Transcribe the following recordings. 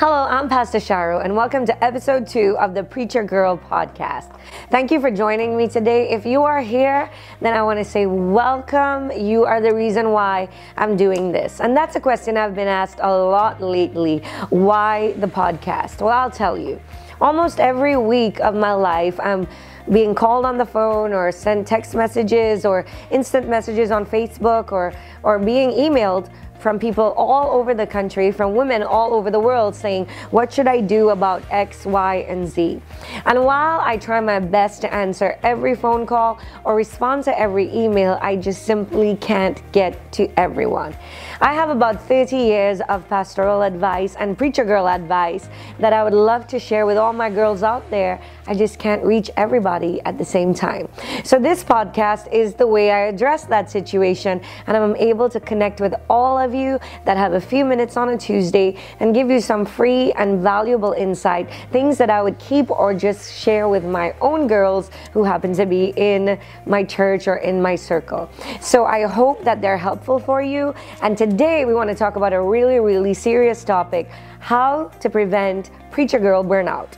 Hello, I'm Pastor Sharo, and welcome to episode 2 of the Preacher Girl podcast. Thank you for joining me today. If you are here, then I want to say welcome. You are the reason why I'm doing this. And that's a question I've been asked a lot lately. Why the podcast? Well, I'll tell you. Almost every week of my life, I'm being called on the phone or sent text messages or instant messages on Facebook or being emailed from people all over the country, from women all over the world saying, what should I do about X, Y, and Z? And while I try my best to answer every phone call or respond to every email, I just simply can't get to everyone. I have about 30 years of pastoral advice and preacher girl advice that I would love to share with all my girls out there. I just can't reach everybody at the same time. So this podcast is the way I address that situation, and I'm able to connect with all of you that have a few minutes on a Tuesday and give you some free and valuable insight, things that I would keep or just share with my own girls who happen to be in my church or in my circle. So I hope that they're helpful for you. And today we want to talk about a really serious topic: how to prevent preacher girl burnout.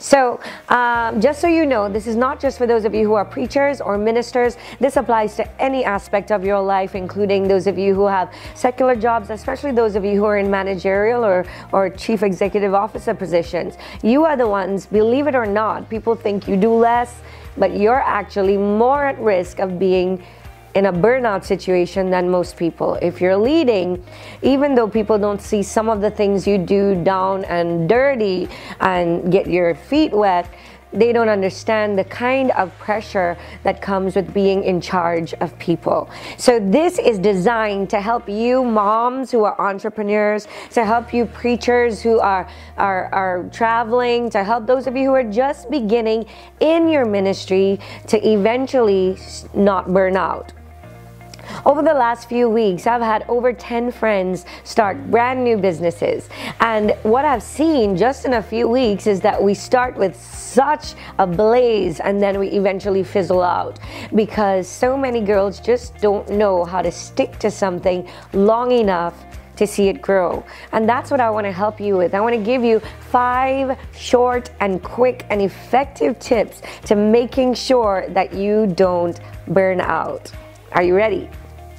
So just so you know, this is not just for those of you who are preachers or ministers. This applies to any aspect of your life, including those of you who have secular jobs, especially those of you who are in managerial or chief executive officer positions. You are the ones, believe it or not, people think you do less, but you're actually more at risk of being in a burnout situation than most people. If you're leading, even though people don't see some of the things you do down and dirty and get your feet wet, they don't understand the kind of pressure that comes with being in charge of people. So this is designed to help you moms who are entrepreneurs, to help you preachers who are traveling, to help those of you who are just beginning in your ministry to eventually not burn out. Over the last few weeks, I've had over 10 friends start brand new businesses. And what I've seen just in a few weeks is that we start with such a blaze and then we eventually fizzle out because so many girls just don't know how to stick to something long enough to see it grow. And that's what I want to help you with. I want to give you 5 short and quick and effective tips to making sure that you don't burn out. Are you ready?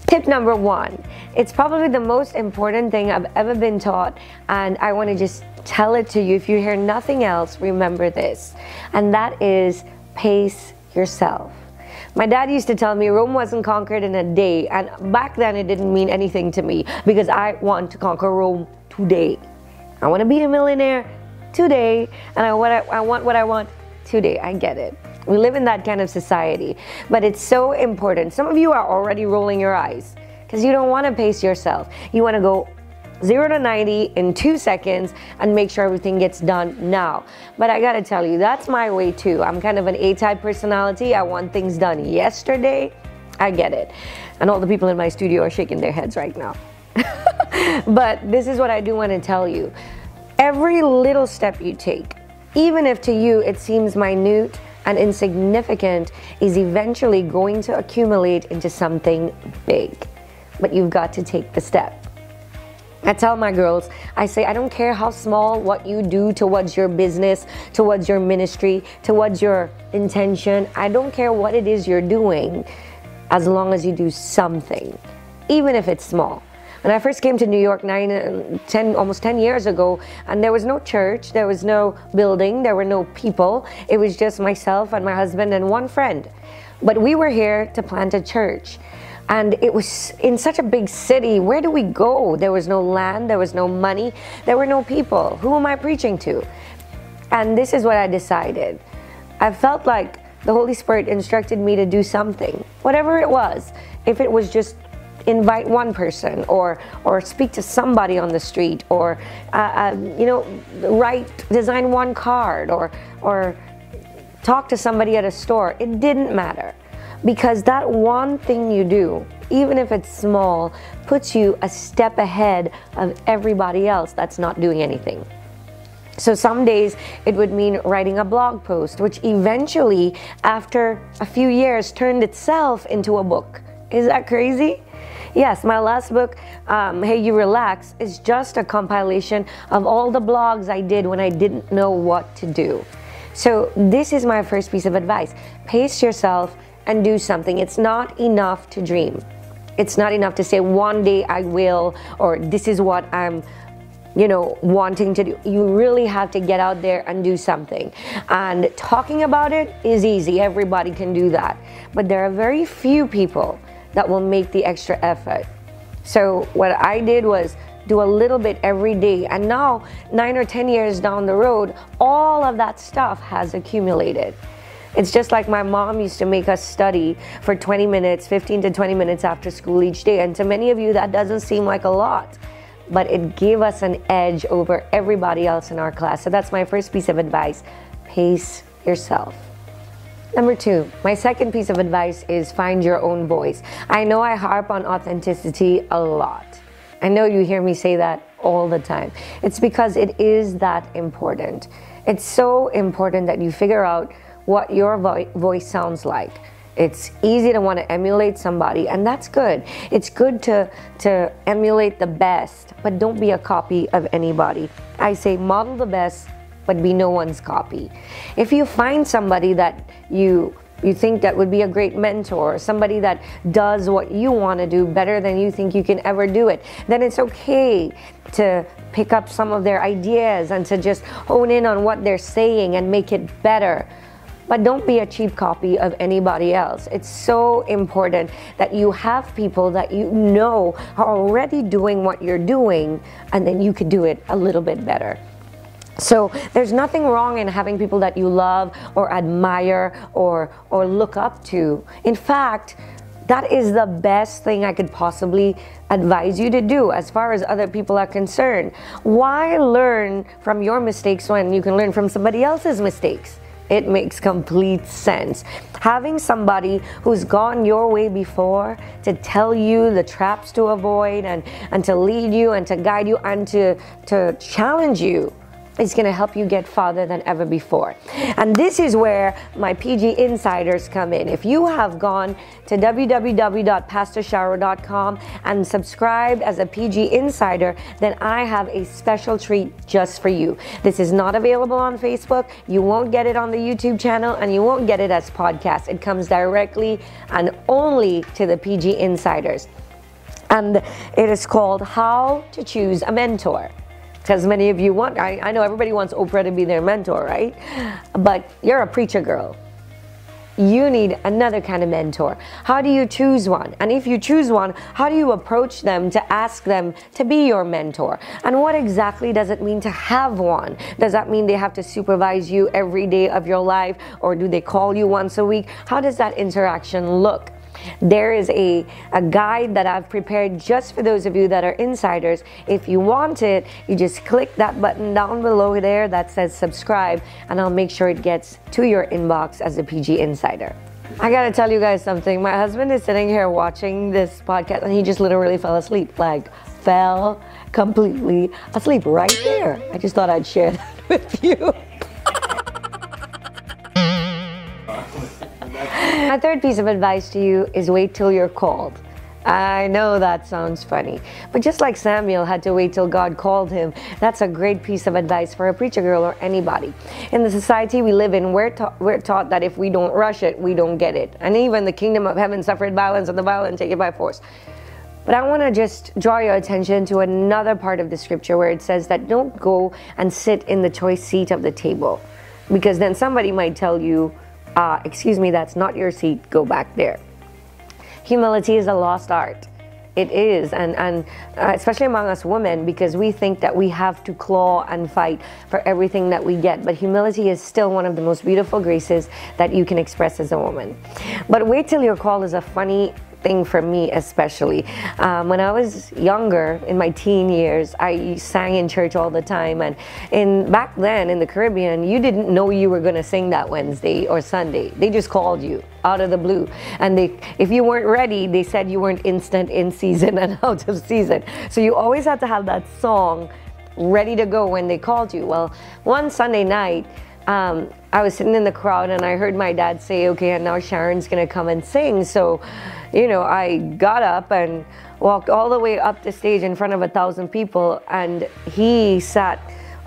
Tip number 1. It's probably the most important thing I've ever been taught, and I want to just tell it to you. If you hear nothing else, remember this, and that is pace yourself. My dad used to tell me Rome wasn't conquered in a day, and back then it didn't mean anything to me because I want to conquer Rome today. I want to be a millionaire today, and I want what I want today. I get it. We live in that kind of society, but it's so important. Some of you are already rolling your eyes because you don't want to pace yourself. You want to go 0 to 90 in 2 seconds and make sure everything gets done now. But I gotta tell you, that's my way too. I'm kind of an A-type personality. I want things done yesterday. I get it. And all the people in my studio are shaking their heads right now. But this is what I do want to tell you. Every little step you take, even if to you it seems minute and insignificant, is eventually going to accumulate into something big. But you've got to take the step. I tell my girls, I say, I don't care how small what you do towards your business, towards your ministry, towards your intention. I don't care what it is you're doing, as long as you do something, even if it's small. When I first came to New York almost 10 years ago, and there was no church, there was no building, there were no people. It was just myself and my husband and one friend. But we were here to plant a church. And it was in such a big city. Where do we go? There was no land, there was no money, there were no people. Who am I preaching to? And this is what I decided. I felt like the Holy Spirit instructed me to do something, whatever it was. If it was just invite one person or speak to somebody on the street or design one card or talk to somebody at a store. It didn't matter, because that one thing you do, even if it's small, puts you a step ahead of everybody else that's not doing anything. So some days it would mean writing a blog post, which eventually after a few years turned itself into a book. Is that crazy? Yes, my last book, Hey You Relax, is just a compilation of all the blogs I did when I didn't know what to do. So this is my first piece of advice. Pace yourself and do something. It's not enough to dream. It's not enough to say one day I will, or this is what I'm wanting to do. You really have to get out there and do something. And talking about it is easy. Everybody can do that. But there are very few people that will make the extra effort. So what I did was do a little bit every day. And now, 9 or 10 years down the road, all of that stuff has accumulated. It's just like my mom used to make us study for 20 minutes, 15 to 20 minutes after school each day. And to many of you, that doesn't seem like a lot, but it gave us an edge over everybody else in our class. So that's my first piece of advice. Pace yourself. Number 2, my second piece of advice is find your own voice. I know I harp on authenticity a lot. I know you hear me say that all the time. It's because it is that important. It's so important that you figure out what your voice sounds like. It's easy to want to emulate somebody, and that's good. It's good to emulate the best, but don't be a copy of anybody. I say model the best, but be no one's copy. If you find somebody that you think that would be a great mentor, somebody that does what you want to do better than you think you can ever do it, then it's okay to pick up some of their ideas and to just hone in on what they're saying and make it better. But don't be a cheap copy of anybody else. It's so important that you have people that you know are already doing what you're doing, and then you could do it a little bit better. So there's nothing wrong in having people that you love or admire or look up to. In fact, that is the best thing I could possibly advise you to do as far as other people are concerned. Why learn from your mistakes when you can learn from somebody else's mistakes? It makes complete sense. Having somebody who's gone your way before to tell you the traps to avoid and to lead you and to guide you and to challenge you is going to help you get farther than ever before. And this is where my PG Insiders come in. If you have gone to www.pastorsharo.com and subscribed as a PG Insider, then I have a special treat just for you. This is not available on Facebook. You won't get it on the YouTube channel, and you won't get it as podcast. It comes directly and only to the PG Insiders. And it is called How to Choose a Mentor. Because many of you want, I know everybody wants Oprah to be their mentor, right? But you're a preacher girl. You need another kind of mentor. How do you choose one? And if you choose one, how do you approach them to ask them to be your mentor? And what exactly does it mean to have one? Does that mean they have to supervise you every day of your life? Or do they call you once a week? How does that interaction look? There is a guide that I've prepared just for those of you that are insiders. If you want it, you just click that button down below there that says subscribe, and I'll make sure it gets to your inbox as a PG Insider. I gotta tell you guys something. My husband is sitting here watching this podcast, and he just literally fell asleep. Like, fell completely asleep right there. I just thought I'd share that with you. My third piece of advice to you is wait till you're called. I know that sounds funny, but just like Samuel had to wait till God called him, that's a great piece of advice for a preacher girl or anybody. In the society we live in, we're taught that if we don't rush it, we don't get it. And even the kingdom of heaven suffered violence, and the violent take it by force. But I want to just draw your attention to another part of the scripture where it says that don't go and sit in the choice seat of the table, because then somebody might tell you, excuse me, that's not your seat, go back there. Humility is a lost art. It is, and especially among us women, because we think that we have to claw and fight for everything that we get. But humility is still one of the most beautiful graces that you can express as a woman. But wait till you're called is a funny thing for me, especially. When I was younger, in my teen years, I sang in church all the time, and back then in the Caribbean, you didn't know you were going to sing that Wednesday or Sunday. They just called you out of the blue, and if you weren't ready, they said you weren't instant in season and out of season. So you always had to have that song ready to go when they called you. Well, one Sunday night, I was sitting in the crowd and I heard my dad say, okay, and now Sharon's gonna come and sing. So, you know, I got up and walked all the way up the stage in front of 1,000 people, and he sat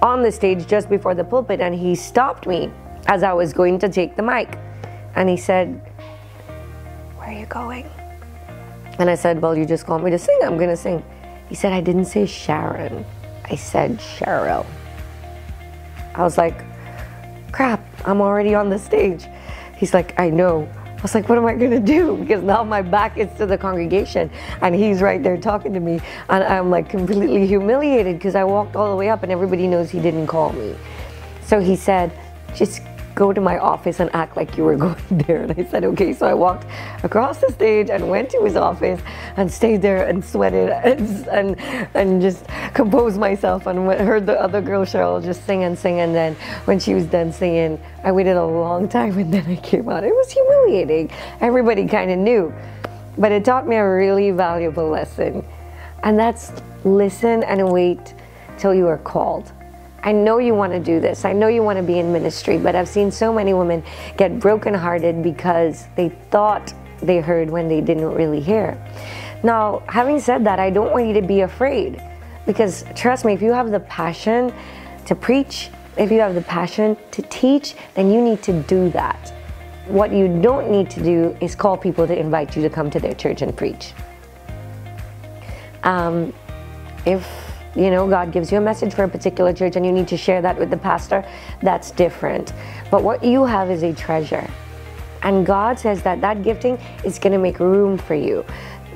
on the stage just before the pulpit, and he stopped me as I was going to take the mic. And he said, "Where are you going?" And I said, "Well, you just called me to sing. I'm going to sing." He said, "I didn't say Sharon. I said Cheryl." I was like, crap, I'm already on the stage. He's like, "I know." I was like, what am I going to do? Because now my back is to the congregation and he's right there talking to me. And I'm like completely humiliated because I walked all the way up and everybody knows he didn't call me. So he said, "Just go to my office and act like you were going there." And I said, okay. So I walked across the stage and went to his office and stayed there and sweated and just composed myself and heard the other girl, Cheryl, just sing and sing. And then when she was done singing, I waited a long time and then I came out. It was humiliating. Everybody kind of knew. But it taught me a really valuable lesson. And that's listen and wait till you are called. I know you want to do this. I know you want to be in ministry, but I've seen so many women get brokenhearted because they thought they heard when they didn't really hear. Now, having said that, I don't want you to be afraid, because trust me, if you have the passion to preach, if you have the passion to teach, then you need to do that. What you don't need to do is call people to invite you to come to their church and preach. If you know, God gives you a message for a particular church and you need to share that with the pastor, that's different. But what you have is a treasure. And God says that that gifting is going to make room for you.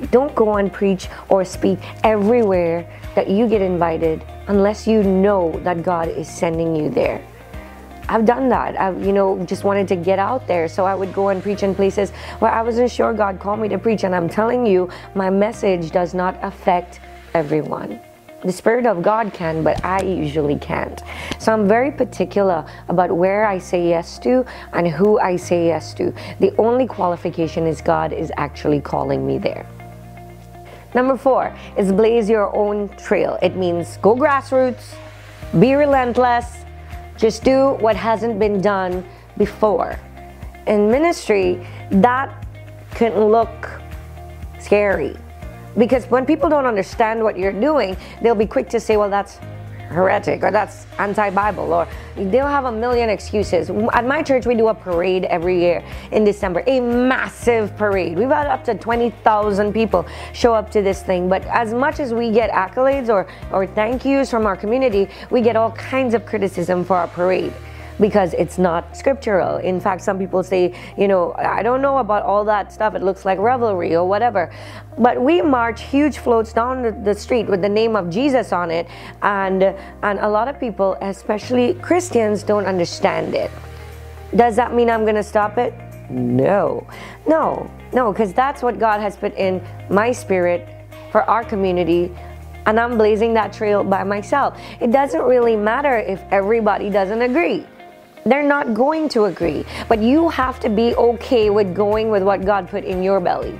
Don't go and preach or speak everywhere that you get invited unless you know that God is sending you there. I've done that. I've, just wanted to get out there. So I would go and preach in places where I wasn't sure God called me to preach. And I'm telling you, my message does not affect everyone. The Spirit of God can, but I usually can't. So I'm very particular about where I say yes to and who I say yes to. The only qualification is God is actually calling me there. Number 4 is blaze your own trail. It means go grassroots, be relentless, just do what hasn't been done before. In ministry, that can look scary. Because when people don't understand what you're doing, they'll be quick to say, well, that's heretic, or that's anti-Bible, or they'll have a million excuses. At my church, we do a parade every year in December, a massive parade. We've had up to 20,000 people show up to this thing. But as much as we get accolades or thank yous from our community, we get all kinds of criticism for our parade, because it's not scriptural. In fact, some people say, I don't know about all that stuff. It looks like revelry or whatever. But we march huge floats down the street with the name of Jesus on it. And a lot of people, especially Christians, don't understand it. Does that mean I'm going to stop it? No, because that's what God has put in my spirit for our community. And I'm blazing that trail by myself. It doesn't really matter if everybody doesn't agree. They're not going to agree, but you have to be okay with going with what God put in your belly.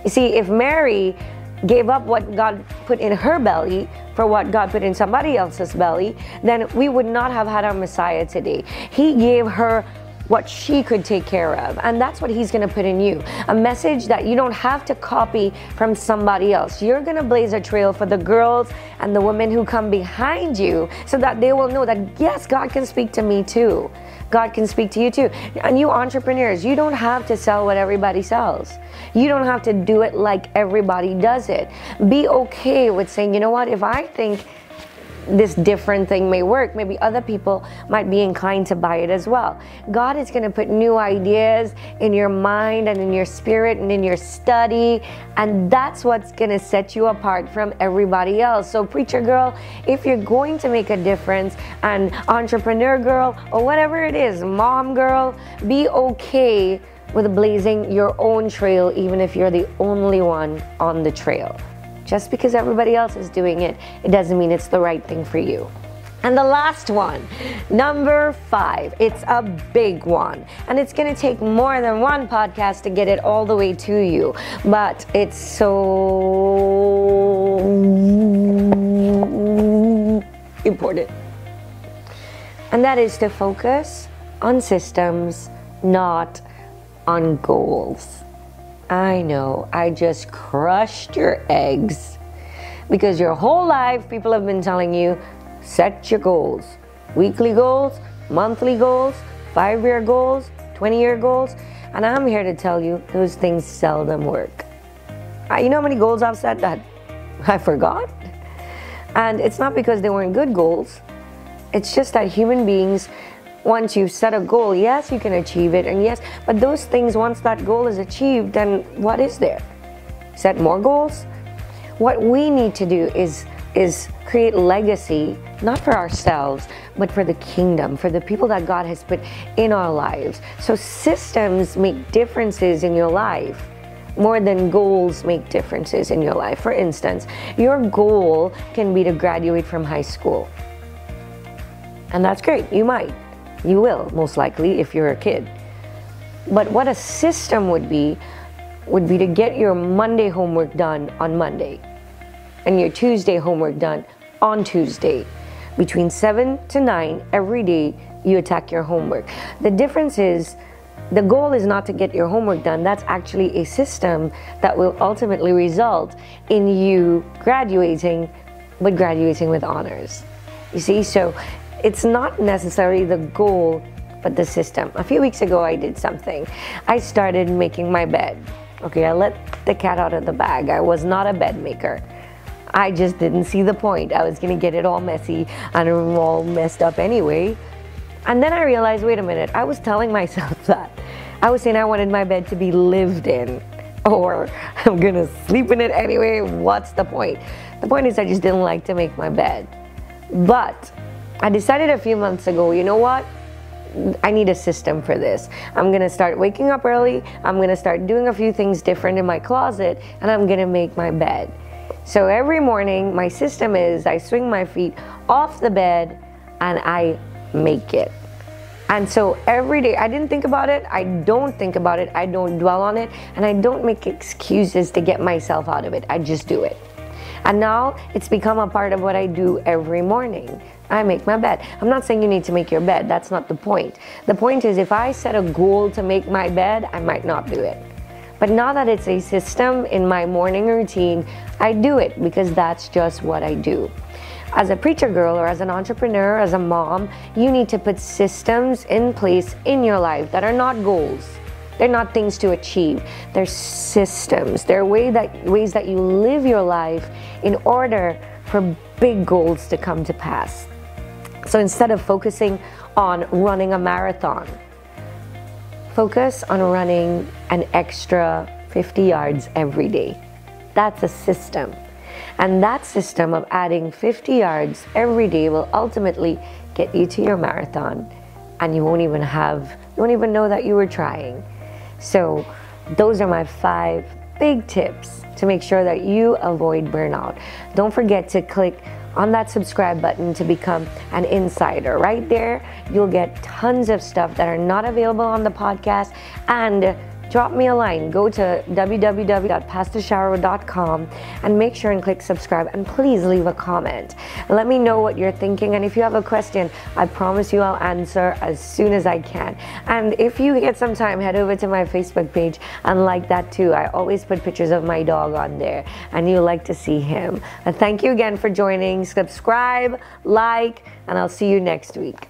You see, if Mary gave up what God put in her belly for what God put in somebody else's belly, then we would not have had our Messiah today. He gave her what she could take care of, and that's what He's going to put in you. A message that you don't have to copy from somebody else. You're going to blaze a trail for the girls and the women who come behind you, so that they will know that, yes, God can speak to me too. God can speak to you too. And you entrepreneurs, you don't have to sell what everybody sells. You don't have to do it like everybody does it. Be okay with saying, you know what, if I think this different thing may work, maybe other people might be inclined to buy it as well. God is going to put new ideas in your mind and in your spirit and in your study, and that's what's going to set you apart from everybody else. So preacher girl, if you're going to make a difference, and entrepreneur girl, or whatever it is, mom girl, be okay with blazing your own trail, even if you're the only one on the trail. Just because everybody else is doing it, it doesn't mean it's the right thing for you. And the last one, number 5, it's a big one. And it's going to take more than one podcast to get it all the way to you. But it's so important. And that is to focus on systems, not on goals. I know, I just crushed your eggs. Because your whole life, people have been telling you, set your goals. Weekly goals, monthly goals, 5-year goals, 20-year goals. And I'm here to tell you, those things seldom work. You know how many goals I've set that I forgot? And it's not because they weren't good goals. It's just that human beings, once you've set a goal, yes, you can achieve it, and yes, but those things, once that goal is achieved, then what is there? Set more goals? What we need to do is create legacy, not for ourselves, but for the kingdom, for the people that God has put in our lives. So systems make differences in your life more than goals make differences in your life. For instance, your goal can be to graduate from high school. And that's great, you might. You will, most likely, if you're a kid. But what a system would be to get your Monday homework done on Monday and your Tuesday homework done on Tuesday. Between 7 to 9 every day, you attack your homework. The difference is, the goal is not to get your homework done. That's actually a system that will ultimately result in you graduating, but graduating with honors. You see, so it's not necessarily the goal, but the system. A few weeks ago, I did something. I started making my bed. Okay, I let the cat out of the bag. I was not a bed maker. I just didn't see the point. I was gonna get it all messy and all messed up anyway. And then I realized, wait a minute, I was telling myself that. I was saying I wanted my bed to be lived in, or I'm gonna sleep in it anyway, what's the point? The point is I just didn't like to make my bed. But I decided a few months ago, you know what? I need a system for this. I'm gonna start waking up early, I'm gonna start doing a few things different in my closet, and I'm gonna make my bed. So every morning, my system is I swing my feet off the bed and I make it. And so every day, I didn't think about it, I don't think about it, I don't dwell on it, and I don't make excuses to get myself out of it. I just do it. And now it's become a part of what I do every morning. I make my bed. I'm not saying you need to make your bed, that's not the point. The point is, if I set a goal to make my bed, I might not do it. But now that it's a system in my morning routine, I do it because that's just what I do. As a preacher girl, or as an entrepreneur, as a mom, you need to put systems in place in your life that are not goals. They're not things to achieve. They're systems. They're ways that you live your life in order for big goals to come to pass. So instead of focusing on running a marathon, focus on running an extra 50 yards every day. That's a system. And that system of adding 50 yards every day will ultimately get you to your marathon. And you won't even know that you were trying. So those are my 5 big tips to make sure that you avoid burnout. Don't forget to click on that subscribe button to become an insider. Right there, you'll get tons of stuff that are not available on the podcast, and drop me a line. Go to www.pastorsharo.com and make sure and click subscribe, and please leave a comment. Let me know what you're thinking, and if you have a question, I promise you I'll answer as soon as I can. And if you get some time, head over to my Facebook page and like that too. I always put pictures of my dog on there, and you like to see him. And thank you again for joining. Subscribe, like, and I'll see you next week.